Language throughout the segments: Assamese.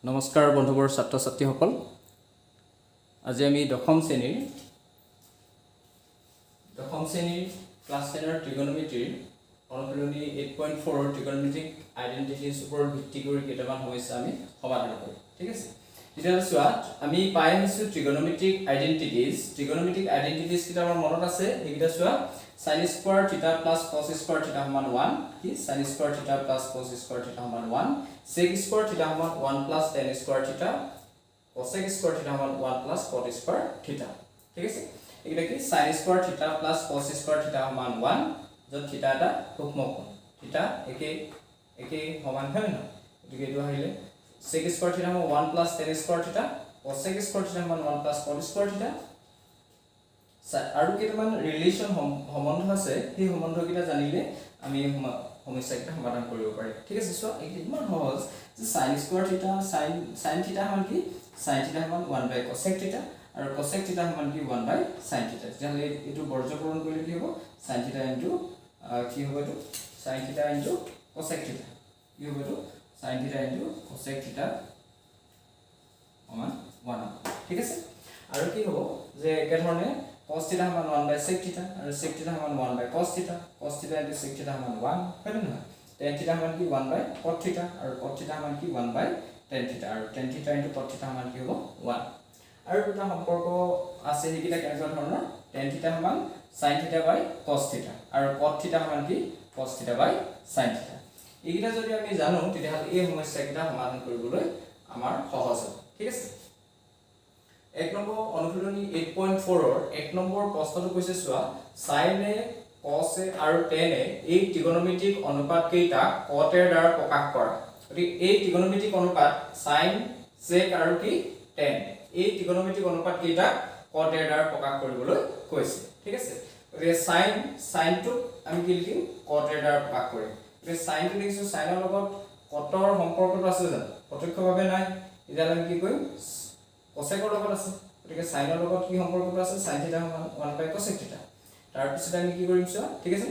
নমস্কাৰ বন্ধুবৰ ছাত্ৰ ছাত্ৰীসকল আজি আমি দশম শ্ৰেণীৰ ক্লাছ 10ৰ ত্ৰিকোণমিতিৰ অনুশীলনী 8.4 ত্ৰিকোণমিতিক আইডেন্টিটিজ ওপৰত ভিত্তি কৰি কেইটামান সমস্যা আমি সমাধান কৰিম ঠিক আছে এতিয়া চোৱা আমি পাই আহিছো ত্ৰিকোণমিতিক আইডেন্টিটিজ কিটা আমাৰ মনত আছে এইকিটা চোৱা sin square theta plus cos square theta সমান 1 কি sin square theta plus cos square theta সমান 1 sec square theta সমান 1 plus tan square theta cosec square theta সমান 1 plus cot square theta ঠিক আছে এইটা কি sin square theta plus cos square theta সমান 1 যত theta এটা সূক্ষ্ম কোণ theta একে সমান হয় না এটিকে এটো আহিলে sec square theta সমান 1 plus tan square theta cosec square theta সমান 1 plus cot square theta আৰু কেইটামান ৰিলেশন সম্বন্ধ আছে সেই সম্বন্ধকিটা জানিলে আমি সমস্যাটা সমাধান কৰিব পাৰিম ঠিক আছে সো ইমান সহজ যে sin square theta sin theta সমান কি sin theta সমান 1 by cosec theta আৰু cosec theta সমান কি 1 by sin theta জানলে এটো বৰ্জপূৰণ কৰিলে কি হ'ব sin theta into কি হ'ব এটো sin theta into cosec theta কি হ'ব এটো sin theta into cosec theta সমান 1 ঠিক আছে আৰু কি হ'ব যে একে ধৰণে cos theta সমান 1 by sec theta আৰু sec theta সমান 1 by cos theta into sec theta সমান 1 হয় না tan theta সমান কি 1 by cot theta আৰু cot theta সমান কি 1 by tan theta আৰু tan theta into cot theta সমান কি হ'ব 1 আৰু দুটা সম্পৰ্ক আছে হেকিটা কেনেকুৱা ধৰণৰ tan theta সমান sin theta by cos theta আৰু cot theta সমান কি cos theta by sin theta এইকিটা যদি আমি জানো তেতিয়াহ'লে এই সমস্যাকিটা সমাধান কৰিবলৈ আমাৰ সহজ হ'ব ঠিক আছে এক নম্বৰ অনুশীলনী 8.4 ৰ এক নম্বৰ প্ৰশ্নটো কৈছে চোৱা sin এ cos এ আৰু tan এ এই ত্ৰিকোণমিতিক অনুপাত কেইটা cot এৰ দ্বাৰা প্ৰকাশ কৰা গতি এই ত্ৰিকোণমিতিক অনুপাত sin sec আৰু কি tan এই ত্ৰিকোণমিতিক অনুপাত কেইটা cot এৰ দ্বাৰা প্ৰকাশ কৰিবলৈ কৈছে ঠিক আছে গতি sin টো আমি কি লিখিম cot এৰ দ্বাৰা প্ৰকাশ কৰিম গতি sin টো লিখিছো sin ৰ লগত cot ৰ সম্পৰ্কটো আছে জানো প্ৰত্যক্ষভাৱে নাই এতিয়া আমি কি কৰিম cosec ৰ লগত আছে গতিকে sin ৰ লগত কি সম্পৰ্কটো আছে sin theta সমান 1 by cosec theta তাৰ পিছত আমি কি কৰিম চোৱা ঠিক আছে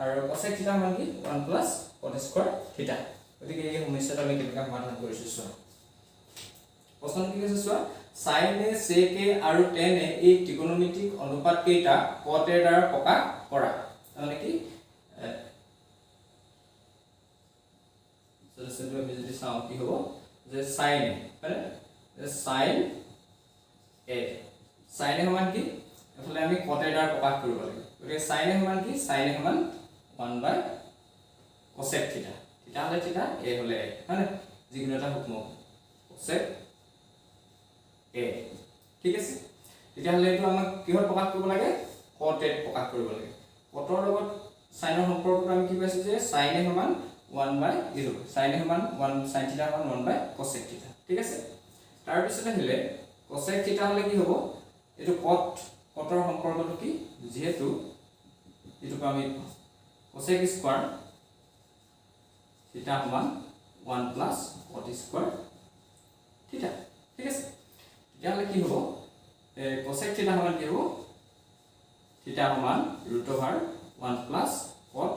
আৰু cosec theta সমান কি 1 plus cot square theta গতিকে এই সমস্যাটো আমি কেনেকৈ সমাধান কৰিছো চোৱা প্ৰশ্ন কি আছে চোৱা sin এ sec এ আৰু tan এ এই ত্ৰিকোণমিতিক অনুপাত কেইটা cot এৰ দ্বাৰা প্ৰকাশ কৰা মানে কি সদস্যটো আমি যদি চাও কি হ'ব যে sin এ মানে sin a sin a সমান কি এফালে আমি cot এর দ্বারা প্রকাশ কৰিব লাগে গতিকে sin a সমান কি sin a সমান 1 by cosec theta theta হলে theta a হলে a মানে যিকোনো এটা সূক্ষ্ম cosec a ঠিক আছে তেতিয়া হলে এটো আমাক কিহত প্ৰকাশ কৰিব লাগে cot এ প্ৰকাশ কৰিব লাগে cot ৰ লগত sin ৰ সম্পৰ্কটো আমি কি পাইছো যে sin a সমান 1 by sin a সমান 1 sin theta সমান 1 by cosec theta ঠিক আছে তাৰ পিছতে হলে cosec theta হলে কি হ'ব এটো cot ৰ সম্পৰ্কটো কি যেহেতু এটো আমি cosec square theta সমান 1 plus cot square theta ঠিক আছে তেতিয়াহলে কি হ'ব cosec theta সমান কি হ'ব theta সমান √1 plus cot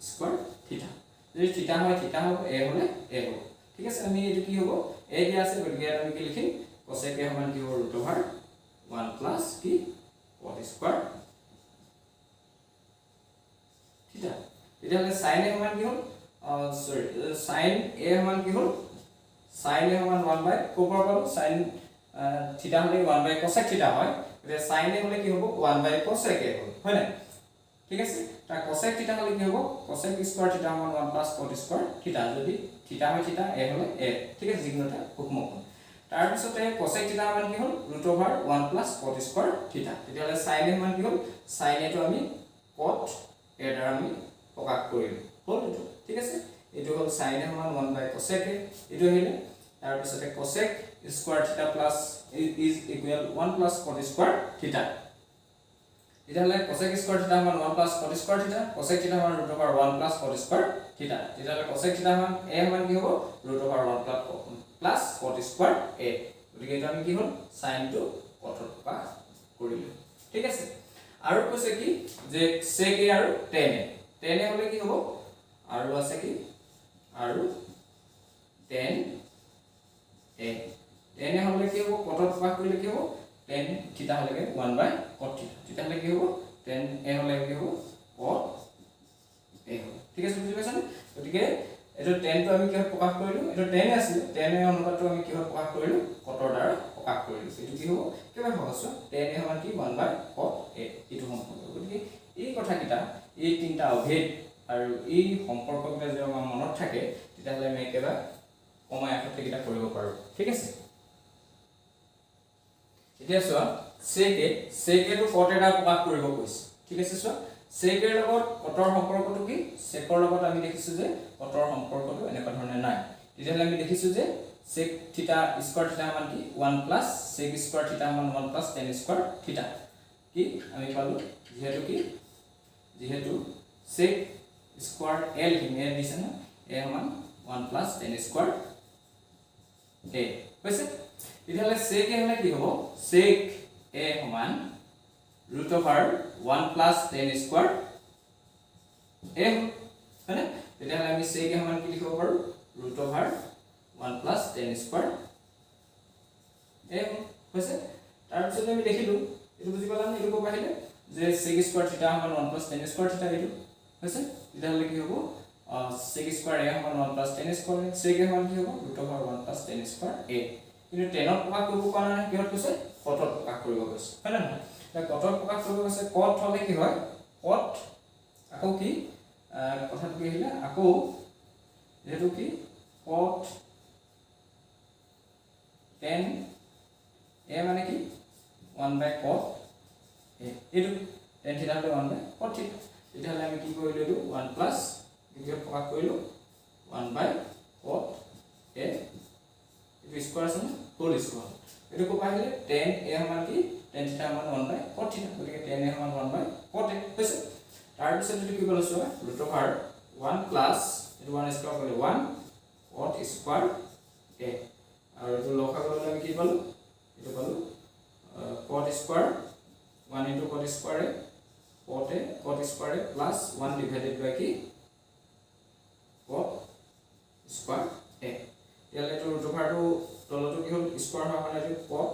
square theta যদি theta হয় theta হ'ব a হলে a হ'ব ঠিক আছে আমি এটো কি হ'ব a দিয়া আছে গতিকে আমি কি লিখিম cosec a সমান কি হ'ব √1 plus কি cot square theta তেতিয়াহলে sin a সমান কি হ'ল sin a সমান কি হ'ল sin a সমান 1 by কোপৰ পালো sin theta হলে 1 by cosec theta হয় গতিকে sin a হলে কি হ'ব 1 by cosec a হ'ল হয় না ঠিক আছে তা cosec theta হলে কি হ'ব cosec square theta সমান 1 plus cot square theta যদি theta হয় theta a হলে a ঠিক আছে যিকোনোটা সূক্ষ্ম কোণ তাৰ পিছতে cosec theta সমান কি হ'ল √1 plus cot square theta তেতিয়াহলে sin a সমান কি হ'ল sin a টো আমি cot a দ্বাৰা আমি প্ৰকাশ কৰিম হ'ল এটো ঠিক আছে এটো হ'ল sin a সমান 1 by cosec a এটো আহিলে তাৰ পিছতে cosec square theta plus is equal 1 plus cot square theta তেতিয়াহলে cosec square theta সমান 1 plus cot square theta cosec theta সমান √1 plus cot square theta তেতিয়াহলে cosec theta সমান a সমান কি হ'ব √1 plus cot square a গতিকে এটা আমি কি হ'ল sin টো cot ৰ প্ৰকাশ কৰিলো ঠিক আছে আৰু কৈছে কি যে sec a আৰু tan a হলে কি হ'ব আৰু আছে কি আৰু tan tan a হলে কি হ'ব cot প্ৰকাশ কৰিলে কি হ'ব tan থিটা হলে 1/cot থিটা তেতিয়াহলে কি হ'ব tan a হলে কি হ'ব cot a হ'ব ঠিক আছে বুজি পাইছানে গতিকে এটো tan টো আমি কিহত প্ৰকাশ কৰিলো এটো tan আছিল tan a অনুপাতটো আমি কিহত প্ৰকাশ কৰিলো cot ৰ দ্বাৰা প্ৰকাশ কৰিলো এটো কি হ'ব কেবা সহজ tan a সমান কি 1/cot a এটো সম্পৰ্ক গতিকে এই কথাকিটা এই তিনটা অভেদ আৰু এই সম্পৰ্কবিলাক যদি আমাৰ মনত থাকে তেতিয়াহলে আমি কেবা কমাই আখতে কিটা কৰিব পাৰো ঠিক আছে এতিয়া চোৱা sec টো cot এটা প্ৰকাশ কৰিব কৈছে ঠিক আছে চোৱা sec ৰ লগত cot ৰ সম্পৰ্কটো কি sec ৰ লগত আমি দেখিছো যে cot ৰ সম্পৰ্কটো এনেকুৱা ধৰণে নাই তেতিয়াহলে আমি দেখিছো যে sec থিটা স্কয়াৰ থিটা সমান কি 1 প্লাস sec স্কয়াৰ থিটা সমান 1 প্লাস tan স্কয়াৰ থিটা কি আমি পালো যেহেতু sec স্কয়াৰ l হিমে দিছে না a সমান 1 প্লাস tan স্কয়াৰ a হৈছে তেতিয়াহলে sec a হলে কি হ'ব sec a সমান √1 প্লাস tan স্কয়াৰ a হয়নে তেতিয়াহলে আমি sec a সমান কি লিখিব পাৰো √1 প্লাস tan স্কয়াৰ a হৈছে তাৰ পিছত আমি দেখিলো এটো বুজি পালা না এটো কো পাইলে যে sec স্কয়াৰ থিটা সমান 1 প্লাস tan স্কয়াৰ থিটা এটো হৈছে তেতিয়াহলে কি হ'ব sec স্কয়াৰ a সমান 1 plus tan square sec a সমান কি হ'ব √1 প্লাস tan স্কয়াৰ a কিন্তু tan ত প্ৰকাশ কৰিব পৰা নাই কিহত কৈছে cot ত প্ৰকাশ কৰিব কৈছে হয় না নহয় এটা cot ত প্ৰকাশ কৰিব কৈছে cot হলে কি হয় cot আকৌ কি কথাটো কি আহিলে আকৌ যেটো কি cot tan a মানে কি 1/cot a এটো tan থিটা হলে 1/cot থিটা তেতিয়াহলে আমি কি কৰিলো এটো 1 প্লাস কিহত প্ৰকাশ কৰিলো 1/cot a এটো স্কয়াৰ আছে না হোল স্কয়াৰ এটো কো পাইলে tan a সমান কি tan থিটা সমান 1/cot থিটা গতিকে tan a সমান 1/cot a হৈছে তাৰ পিছত যদি কি বলছো √1 প্লাস এটো 1 স্কয়াৰ কৰিলে 1 cot স্কয়াৰ a আৰু এটো লখা কৰিলে আমি কি পালো এটো পালো cot square 1 into cot square a cot square a plus 1 divided by কি cot স্কয়াৰ a ইয়ালে তো √টো তলটো কি হল স্কয়াৰ হয় মানে এটো cot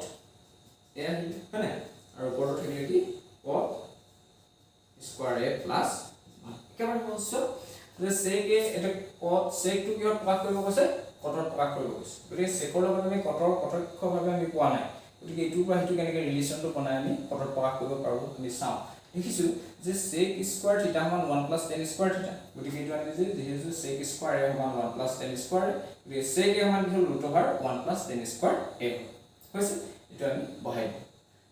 a হয়নে আৰু ওপৰত থাকিলে কি cot স্কয়াৰ a plus 1 কেমন হচ্ছে যে sec a এটা cot sec টো কিহত প্ৰকাশ কৰিব কৈছে cot ত প্ৰকাশ কৰিব কৈছে গতিকে sec ৰ লগত আমি cot ৰ প্ৰত্যক্ষভাৱে আমি পোৱা নাই গতিকে এইটোৰ পৰা হেতু কেনেকৈ ৰিলেচনটো বনাই আমি cot ত প্ৰকাশ কৰিব পাৰো আমি চাও দেখিছো যে sec স্কয়াৰ থিটা সমান 1 প্লাস tan স্কয়াৰ থিটা গতিকে এইটো আমি যে যেহেতু sec স্কয়াৰ a সমান 1 প্লাস tan স্কয়াৰ গতিকে sec a সমান কি হল √1 প্লাস tan স্কয়াৰ a হৈছে এটো আমি বহাই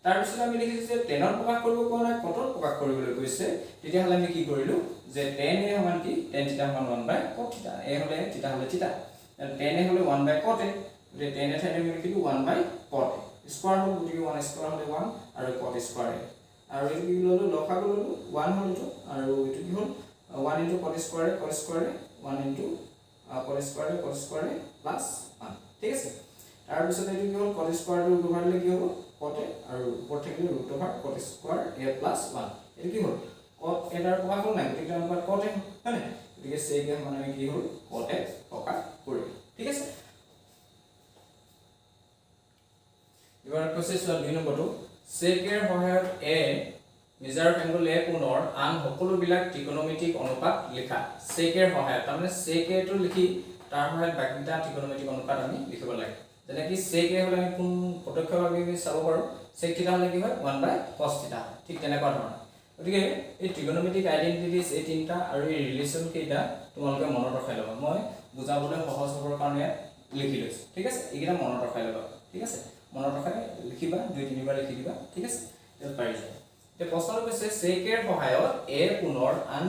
তাৰ পিছত আমি দেখিছো যে tan ত প্ৰকাশ কৰিব কোৱা নাই cot ত প্ৰকাশ কৰিবলৈ কৈছে তেতিয়াহলে আমি কি কৰিলো যে tan a সমান কি tan থিটা সমান 1/cot থিটা a হলে থিটা হলে থিটা tan a হলে 1/cot a গতিকে tan a ঠাইতে আমি লিখিলো 1/cot স্কয়াৰ হল গতিকে 1 স্কয়াৰ হলে 1 আৰু cot স্কয়াৰ a আৰু এটো কি ললো লখা ললো 1 হল এটো আৰু এটো কি হল 1 into cot square a 1 into cot square a plus 1 ঠিক আছে তাৰ পিছত এটো কি হল cot স্কয়াৰ টো উভাৰলে কি হ'ব cot a আৰু উপৰ থাকিলে √cot স্কয়াৰ a plus 1 এটো কি হল cot a দ্বাৰা প্ৰকাশ হল নাই গতিকে অনুপাত cot a হয় না গতিকে sec a মানে কি হল cot a প্ৰকাশ কৰিলো ঠিক আছে এবাৰ কৈছে চোৱা 2 নম্বৰটো sec এৰ সহায়ত a মেজাৰ এংগল a কোণৰ আন সকলো বিলাক ত্ৰিকোণমিতিক অনুপাত লেখা sec এৰ সহায়ত মানে sec a টো লিখি তাৰ সহায়ত বাকিটা ত্ৰিকোণমিতিক অনুপাত আমি লিখিব লাগে যেনে কি sec a হলে আমি কোন পদক্ষেপভাৱে আমি চাব পাৰো sec থিটা হলে কি হয় 1/cos থিটা ঠিক তেনেকুৱা ধৰণৰ গতিকে এই ত্ৰিকোণমিতিক আইডেন্টিটিজ এই তিনটা আৰু এই ৰিলেচন কেইটা তোমালোকে মনত ৰখাই লবা মই বুজাবলৈ সহজ হ'বৰ কাৰণে লিখি লৈছো ঠিক আছে এইকেইটা মনত ৰখাই লবা ঠিক আছে মনত ৰখাই লিখিবা 2-3 বাৰ লিখি দিবা ঠিক আছে তেল পাৰি যায় তে প্ৰশ্নটো কৈছে sec এৰ সহায়ত a কোণৰ আন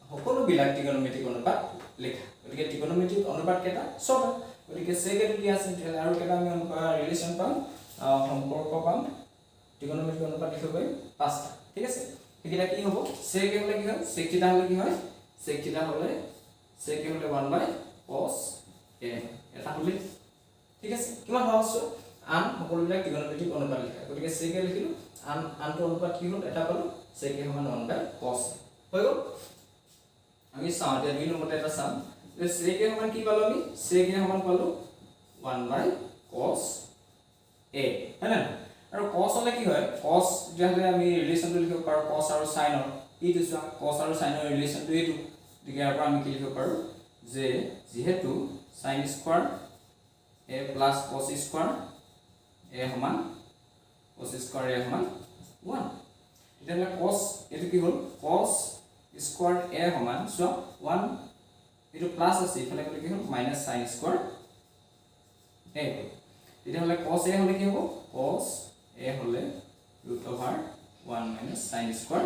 সকলো বিলাক ত্ৰিকোণমিতিক অনুপাত লেখা গতিকে ত্ৰিকোণমিতিক অনুপাত কেটা ছটা গতিকে sec এটো কি আছে আৰু কেটা আমি ৰিলেচন পাম সম্পৰ্ক পাম ত্ৰিকোণমিতিক অনুপাত লিখিব পাৰিম 5টা ঠিক আছে একিটা কি হ'ব sec a হলে কি হয় sec থিটা হলে কি হয় sec থিটা হলে sec a হলে 1/cos a এটা হলে ঠিক আছে কিমান সহজ আন সকলোবিলাক ত্ৰিকোণমিতিক অনুপাত লিখা গতিকে sec a লিখিলো আনটো অনুপাত কি হল এটা পালো sec a সমান 1/cos হৈ গল আমি চাও এতিয়া 2 নম্বৰতে এটা চাম যে sec a সমান কি পালো আমি sec a সমান পালো 1/cos a হয় না আৰু cos হলে কি হয় cos যেহলে আমি ৰিলেচনটো লিখিব পাৰো cos আৰু sin ৰ এইটো চোৱা cos আৰু sin ৰ ৰিলেচনটো এইটো গতিকে ইয়াৰ পৰা আমি কি লিখিব পাৰো যে যেহেতু sin square a plus cos square a সমান cos স্কয়াৰ a সমান 1 তেতিয়াহলে cos এটো কি হল cos স্কয়াৰ a সমান সো 1 এটো প্লাস আছে ইফালে গলে কি হল মাইনাস sin স্কয়াৰ a তেতিয়াহলে cos a হলে কি হ'ব cos a হলে √1 minus sin স্কয়াৰ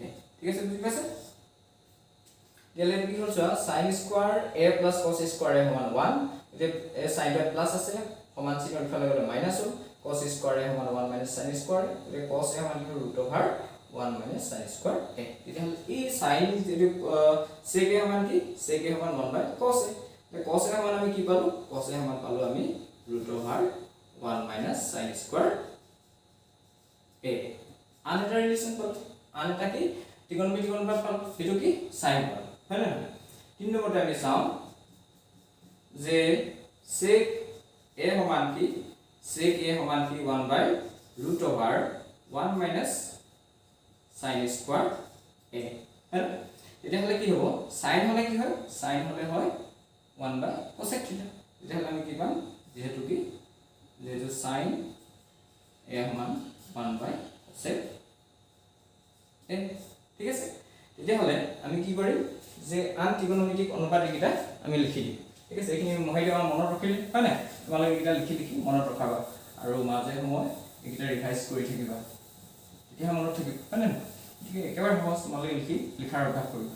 a ঠিক আছে বুজি পাইছে ইয়ালে কি হল চোৱা sin square a plus cos square a সমান 1 এতিয়া a sin টা প্লাস আছে সমান চিহ্ন ইফালে গলে মাইনাস হ'ল cos স্কয়াৰ a সমান 1 minus sin স্কয়াৰ এতিয়া cos a সমান √1 minus sin স্কয়াৰ a তেতিয়াহলে এই sin যেটো sec a সমান কি sec a সমান 1 by cos a এতিয়া cos a সমান আমি কি পালো cos a সমান পালো আমি √1 minus sin স্কয়াৰ a আন এটা ৰিলেচন পালো আন এটা কি ত্ৰিকোণমিতিক অনুপাত পালো এটো কি sin পালো হয় না তিন নম্বৰতে আমি চাও যে sec a সমান কি sec a সমান কি 1 by √1 minus sin square a হ্যাঁ এটা হলে কি হ'ব sin হলে কি হয় sin হলে হয় 1 by cosec θ এটা হলে আমি কি পাম যেহেতু কি যেহেতু sin a সমান 1 by cosec a ঠিক আছে তেতিয়া হলে আমি কি কৰিম যে আন ত্ৰিকোণমিতিক অনুপাত কিটা আমি লিখি দিম ঠিক আছে এইখিনি মহাইলে আমাৰ মনত ৰাখিলে হয় না তোমালোকে কিটা লিখি মনত ৰখাবা আৰু মাজে সময় এইকিটা ৰিভাইজ কৰি থাকিবা তেতিয়া মনত থাকিব হয় না ঠিক আছে একেবাৰে সহজ তোমালোকে লিখাৰ অভ্যাস কৰিবা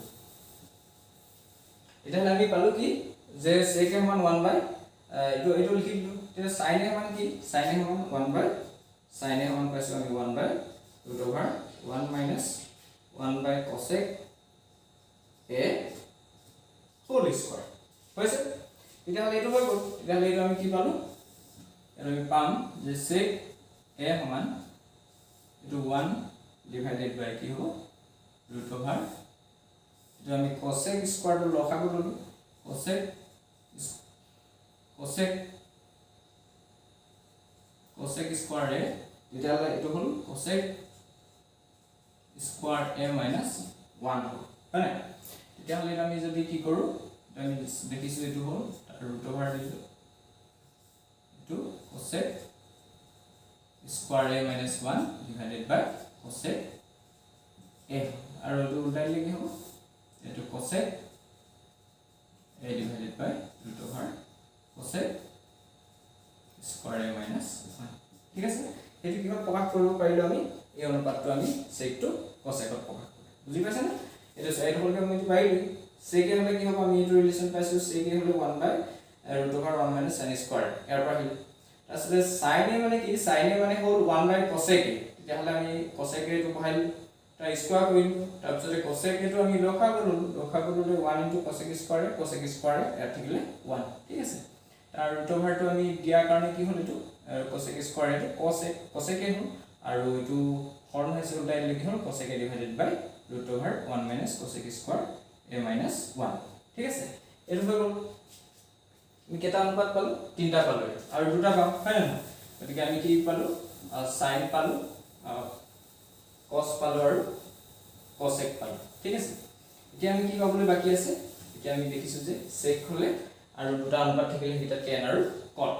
এটা আমি পালো কি যে sec a সমান 1 by এটো লিখি দিলো তেতিয়া sin a সমান কি sin a সমান 1 by sin a সমান পাইছো আমি 1 by √1 minus 1 by cosec a whole square হৈছে এটা হলে এটো হৈ গল এটা হলে আমি কি পালো আমি পাম যে sec a সমান এটো 1 divided by কি হ'ব √এটা আমি cosec স্কয়াৰ টো লখাব ললো cosec স্কয়াৰ a এটা হলে এটো হল cosec স্কয়াৰ a minus 1 হয় না তেতিয়া হলে আমি যদি কি কৰো আমি দেখিছো এটো হল √over দিছো এটো cosec square a minus 1 divided by cosec a আৰু এটো উল্টাই লিখি হ'ব এটো cosec a divided by √over cosec square a minus 1 ঠিক আছে এটো কিবা প্ৰকাশ কৰিব পাৰিলো আমি এই অনুপাতটো আমি sec টো cosec ত প্ৰকাশ কৰিম বুজি পাইছা না এটো সাইড হলকে আমি পাইলো sec a হলে কি হ'ব আমি এটো ৰিলেচন পাইছো sec a হলে 1 by √1 minus sin স্কয়াৰ ইয়াৰ পৰা আহিল আসলে sin a মানে কি sin a মানে হল 1 by cosec a তেতিয়া হলে আমি cosec a টো বহাইল তা স্কয়াৰ কৰিলো তাৰ পিছতে cosec a টো আমি লখা কৰিলো 1 into cosec স্কয়াৰ ইয়াত থাকিলে 1 ঠিক আছে তাৰ √over টো আমি দিয়াৰ কাৰণে কি হল এটো cosec স্কয়াৰ এটো cosec a হল আৰু এটো হৰণ হৈছে উল্টাই লিখি হল cosec a divided by √1 minus cosec square a minus 1 ঠিক আছে এটো হৈ গল আমি কেটা অনুপাত পালো তিনটা পালো আৰু দুটা পাম হয় না গতিকে আমি কি পালো sin পালো cos পালো আৰু cosec পালো ঠিক আছে এতিয়া আমি কি পাবলৈ বাকি আছে এতিয়া আমি দেখিছো যে sec হলে আৰু দুটা অনুপাত থাকিলে হিটা tan আৰু cot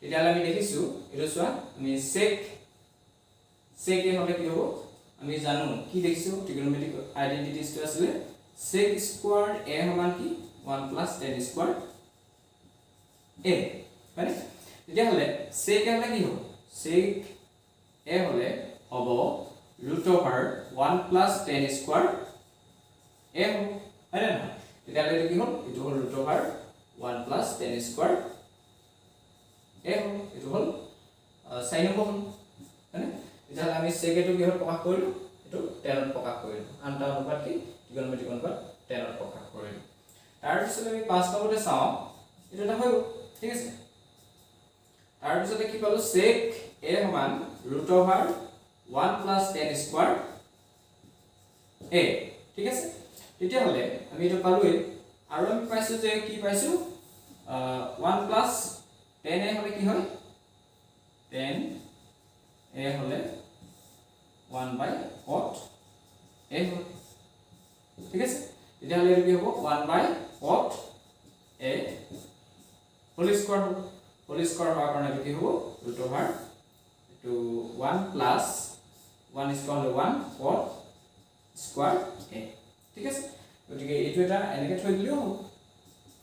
এতিয়া আমি দেখিছো এটো চোৱা আমি sec a হলে কি হ'ব আমি জানো কি দেখিছো ট্ৰিগোনোমেট্ৰিক আইডেন্টিটিজ টো আছে sec স্কয়াৰ a সমান কি 1 plus tan স্কয়াৰ a মানে এতিয়া হলে sec a হলে কি হ'ব sec a হলে হ'ব √1 plus tan স্কয়াৰ a হ'ব হয় না তেতিয়া হলে কি হ'ল এটো হ'ল √1 plus tan স্কয়াৰ a হ'ব এটো হ'ল sin হ'ব মানে এতিয়া আমি sec a টো কি হ'ল প্ৰকাশ কৰিলো এটো tan ত প্ৰকাশ কৰিলো আনটা অনুপাত কি ত্ৰিকোণমিতিক অনুপাত tan ত প্ৰকাশ কৰিলো তাৰ পিছত আমি 5 নম্বৰতে চাও এটো এটা হৈ গ'ল ঠিক আছে তাৰ পিছতে কি পালো sec a সমান √1 plus tan স্কয়াৰ a ঠিক আছে তেতিয়া হলে আমি এটো পালোই আৰু আমি পাইছো যে কি পাইছো 1 plus tan a হলে কি হয় tan a হলে 1 by cot a হল ঠিক আছে এটা হলে কি হ'ব 1 by cot a whole square হোৱাৰ কাৰণে কি হ'ব root over to 1 plus 1 is called 1 cot square a ঠিক আছে গতিকে এইটো এটা এনেকৈ থৈ দিলেও হ'ব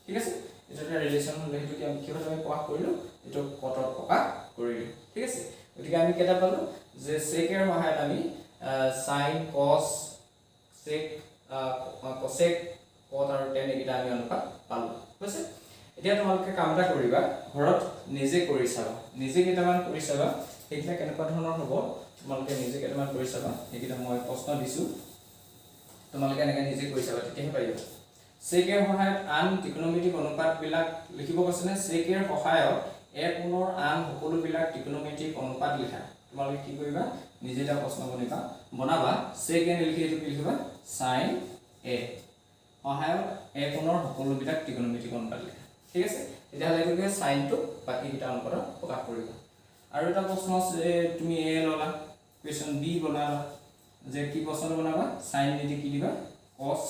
ঠিক আছে এটা এটা ৰিলেচন হলে সেইটো কি আমি কিভাবে প্ৰকাশ কৰিলো এটো কটত প্ৰকাশ কৰিলো ঠিক আছে গতিকে আমি কেটা পালো যে sec এৰ সহায়ত আমি sin cos sec cosec cot আৰু tan এটা আমি অনুপাত পালো বুজিছে এতিয়া তোমালোকে কামটা কৰিবা ঘৰত নিজে কৰি চাবা নিজে কেটামান কৰি চাবা এইটা কেনেকুৱা ধৰণৰ হ'ব তোমালোকে নিজে কেটামান কৰি চাবা এইকিটা মই প্ৰশ্ন দিছো তোমালোকে এনেকৈ নিজে কৰি চাবা তেতিয়াহে পাৰিবা sec এৰ সহায়ত আন ত্ৰিকোণমিতিক অনুপাত বিলাক লিখিব কৈছনে sec এৰ সহায়ত a কোণৰ আন সকলো বিলাক ত্ৰিকোণমিতিক অনুপাত লিখা তোমালোকে কি কৰিবা নিজে এটা প্ৰশ্ন বনাবা sec এ লিখি এটো কি লিখিবা sin a সহায়ত a কোণৰ সকলো বিলাক ত্ৰিকোণমিতিক অনুপাত লিখা ঠিক আছে এতিয়া লাগে sin টো বাকি কিটা অনুপাত প্ৰকাশ কৰিবা আৰু এটা প্ৰশ্ন আছে তুমি a ললা কোৱেশ্চন b বনালা যে কি প্ৰশ্ন বনাবা sin নিদি কি দিবা cos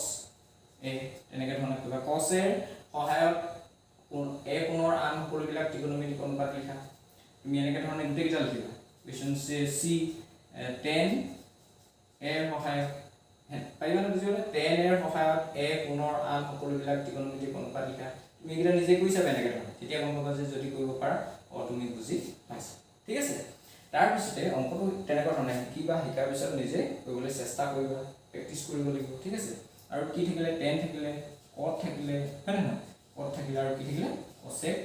a এনেকৈ ধৰণৰ কিবা cos এৰ সহায়ত a কোণৰ আন সকলো বিলাক ত্ৰিকোণমিতিক অনুপাত লিখা তুমি এনেকৈ ধৰণে গোটেইটা লিখিবা কোৱেশ্চন c tan এৰ সহায়ত পাইবা না বুজিবলে tan এৰ সহায়ত a কোণৰ আন সকলো বিলাক ত্ৰিকোণমিতিক অনুপাত লিখা তুমি এটা নিজে কৈছা এনেকৈ ধৰণে তেতিয়া গম পাবা যে যদি কৰিব পাৰা তুমি বুজি পাইছা ঠিক আছে তাৰ পিছতে অংকটো তেনেকুৱা ধৰণে কিবা শিকাৰ পিছত নিজে কৰিবলৈ চেষ্টা কৰিবা প্ৰেক্টিস কৰিব লাগিব ঠিক আছে আৰু কি থাকিলে tan থাকিলে cot থাকিলে হয় না cot থাকিলে আৰু কি থাকিলে cosec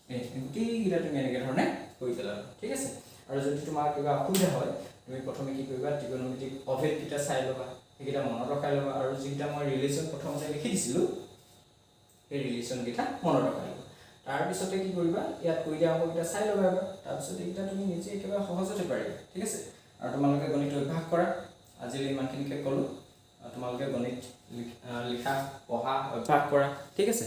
এই গোটেইটা তুমি এনেকৈ ধৰণে কৰি পেলাবা ঠিক আছে আৰু যদি তোমাৰ কিবা অসুবিধা হয় তুমি প্ৰথমে কি কৰিবা ত্ৰিকোণমিতিক অভেদ কিটা চাই লবা এইকিটা মনত ৰখাই লবা আৰু যিটা মই ৰিলেচন প্ৰথমতে লিখি দিছিলো এই ৰিলেচন কিটা মনত ৰখাই লবা তাৰ পিছতে কি কৰিবা ইয়াত কৈ দিয়া অংকটা চাই লবা এবাৰ তাৰ পিছত এইটা তুমি নিজে একেবাৰে সহজতে পাৰিবা ঠিক আছে আৰু তোমালোকে গণিত অভ্যাস কৰা আজিলৈ ইমানখিনিকে ক'লো তোমালোকে গণিত লিখা পঢ়া অভ্যাস কৰা ঠিক আছে